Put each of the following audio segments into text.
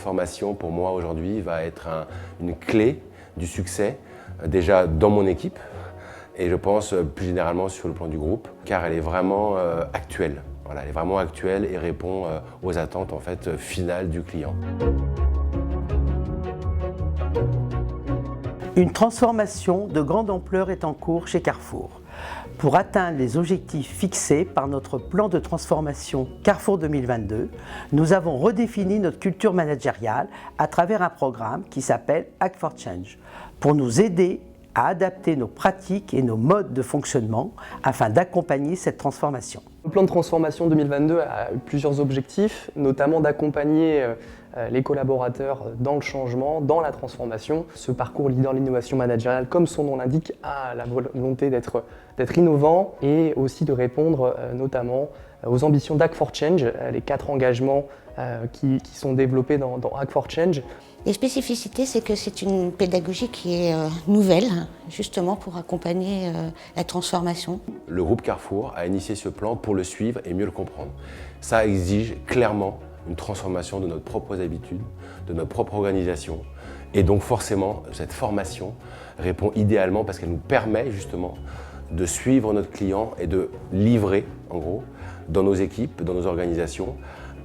formation, pour moi, aujourd'hui, va être une clé du succès, déjà dans mon équipe, et je pense plus généralement sur le plan du groupe, car elle est vraiment actuelle. Voilà, elle est vraiment actuelle et répond aux attentes en fait, finales du client. Une transformation de grande ampleur est en cours chez Carrefour. Pour atteindre les objectifs fixés par notre plan de transformation Carrefour 2022, nous avons redéfini notre culture managériale à travers un programme qui s'appelle Hack for Change, pour nous aider à adapter nos pratiques et nos modes de fonctionnement afin d'accompagner cette transformation. Le plan de transformation 2022 a eu plusieurs objectifs, notamment d'accompagner les collaborateurs dans le changement, dans la transformation. Ce parcours leader de l'innovation managériale, comme son nom l'indique, a la volonté d'être innovant et aussi de répondre notamment aux ambitions d'Hack for Change, les 4 engagements qui sont développés dans Hack for Change. Les spécificités, c'est que c'est une pédagogie qui est nouvelle, justement pour accompagner la transformation. Le groupe Carrefour a initié ce plan pour le suivre et mieux le comprendre. Ça exige clairement une transformation de notre propres habitudes, de notre propre organisation. Et donc forcément, cette formation répond idéalement parce qu'elle nous permet justement de suivre notre client et de livrer, en gros, dans nos équipes, dans nos organisations,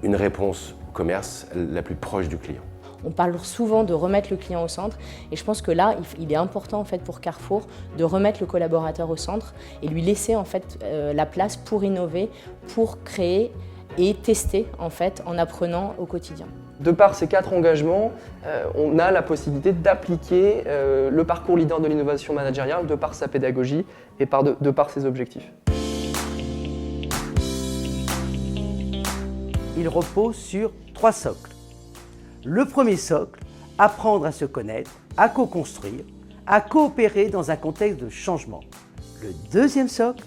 une réponse commerce la plus proche du client. On parle souvent de remettre le client au centre et je pense que là, il est important en fait, pour Carrefour de remettre le collaborateur au centre et lui laisser en fait, la place pour innover, pour créer et tester en fait, en apprenant au quotidien. De par ces 4 engagements, on a la possibilité d'appliquer le parcours leader de l'innovation managériale de par sa pédagogie et de par ses objectifs. Il repose sur 3 socles. Le premier socle, apprendre à se connaître, à co-construire, à coopérer dans un contexte de changement. Le deuxième socle,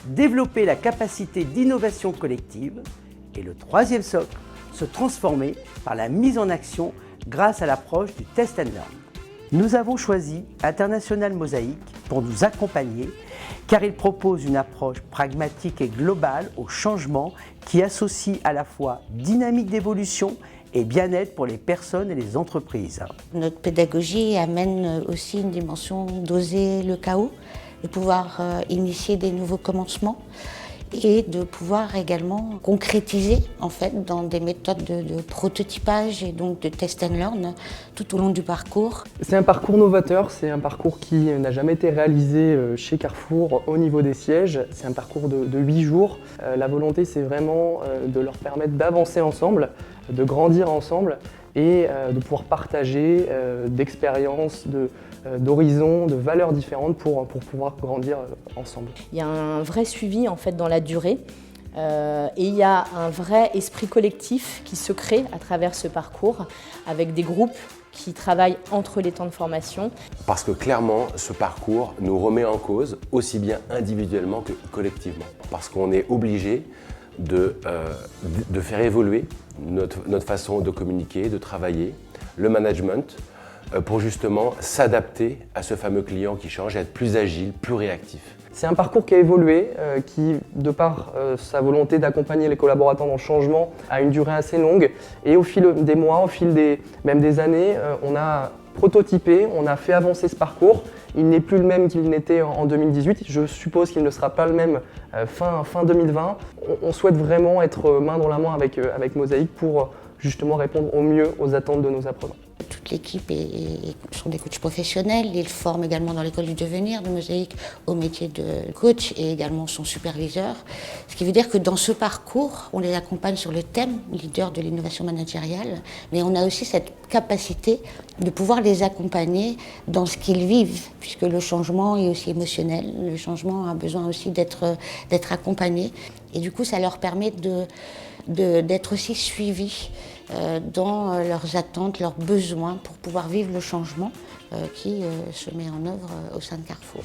développer la capacité d'innovation collective. Et le troisième socle, se transformer par la mise en action grâce à l'approche du test and learn. Nous avons choisi International Mosaic pour nous accompagner car il propose une approche pragmatique et globale au changement qui associe à la fois dynamique d'évolution et bien-être pour les personnes et les entreprises. Notre pédagogie amène aussi une dimension d'oser le chaos, de pouvoir initier des nouveaux commencements et de pouvoir également concrétiser en fait dans des méthodes de prototypage et donc de test and learn tout au long du parcours. C'est un parcours novateur, c'est un parcours qui n'a jamais été réalisé chez Carrefour au niveau des sièges. C'est un parcours de 8 jours. La volonté, c'est vraiment de leur permettre d'avancer ensemble, de grandir ensemble et de pouvoir partager d'expériences, d'horizons, de valeurs différentes pour pouvoir grandir ensemble. Il y a un vrai suivi en fait, dans la durée et il y a un vrai esprit collectif qui se crée à travers ce parcours avec des groupes qui travaillent entre les temps de formation. Parce que clairement, ce parcours nous remet en cause aussi bien individuellement que collectivement. Parce qu'on est obligé de faire évoluer notre façon de communiquer, de travailler, le management, pour justement s'adapter à ce fameux client qui change et être plus agile, plus réactif. C'est un parcours qui a évolué, qui, de par sa volonté d'accompagner les collaborateurs dans le changement, a une durée assez longue. Et au fil des mois, au fil même des années, on a prototypé, on a fait avancer ce parcours. Il n'est plus le même qu'il n'était en 2018. Je suppose qu'il ne sera pas le même fin 2020. On souhaite vraiment être main dans la main avec Mosaic pour justement répondre au mieux aux attentes de nos apprenants. Toute l'équipe sont des coachs professionnels. Ils forment également dans l'école du devenir de Mosaic au métier de coach et également son superviseur. Ce qui veut dire que dans ce parcours, on les accompagne sur le thème leader de l'innovation managériale, mais on a aussi cette capacité de pouvoir les accompagner dans ce qu'ils vivent, puisque le changement est aussi émotionnel. Le changement a besoin aussi d'être accompagné. Et du coup, ça leur permet d'être aussi suivis dans leurs attentes, leurs besoins pour pouvoir vivre le changement qui se met en œuvre au sein de Carrefour.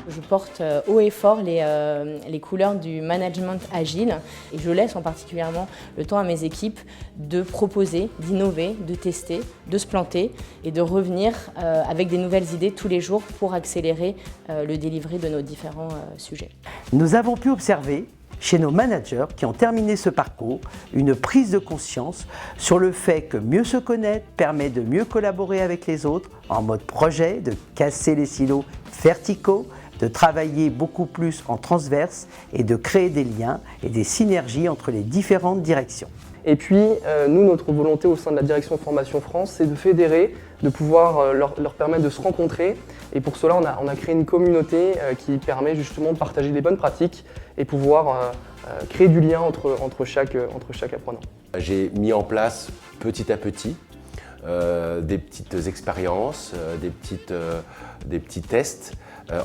Je porte haut et fort les couleurs du management agile et je laisse en particulièrement le temps à mes équipes de proposer, d'innover, de tester, de se planter et de revenir avec des nouvelles idées tous les jours pour accélérer le delivery de nos différents sujets. Nous avons pu observer chez nos managers qui ont terminé ce parcours, une prise de conscience sur le fait que mieux se connaître permet de mieux collaborer avec les autres en mode projet, de casser les silos verticaux, de travailler beaucoup plus en transverse et de créer des liens et des synergies entre les différentes directions. Et puis, nous, notre volonté au sein de la direction Formation France, c'est de fédérer, de pouvoir leur permettre de se rencontrer. Et pour cela, on a créé une communauté qui permet justement de partager des bonnes pratiques et pouvoir créer du lien entre chaque apprenant. J'ai mis en place petit à petit des petites expériences, des petits tests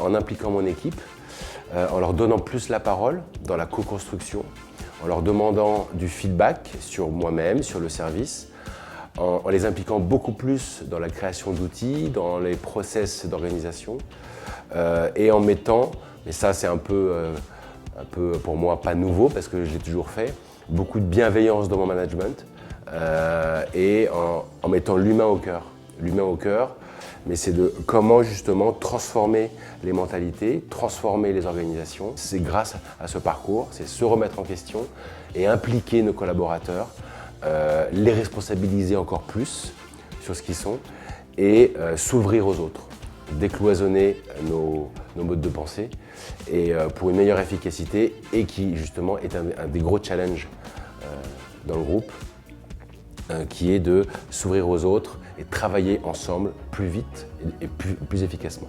en impliquant mon équipe, en leur donnant plus la parole dans la co-construction, en leur demandant du feedback sur moi-même, sur le service, en les impliquant beaucoup plus dans la création d'outils, dans les process d'organisation et en mettant, mais ça c'est un peu pour moi pas nouveau parce que je l'ai toujours fait, beaucoup de bienveillance dans mon management et en mettant l'humain au cœur. L'humain au cœur, mais c'est de comment justement transformer les mentalités, transformer les organisations. C'est grâce à ce parcours, c'est se remettre en question et impliquer nos collaborateurs, les responsabiliser encore plus sur ce qu'ils sont et s'ouvrir aux autres, décloisonner nos modes de pensée et pour une meilleure efficacité et qui justement est un des gros challenges dans le groupe qui est de s'ouvrir aux autres et travailler ensemble plus vite et plus efficacement.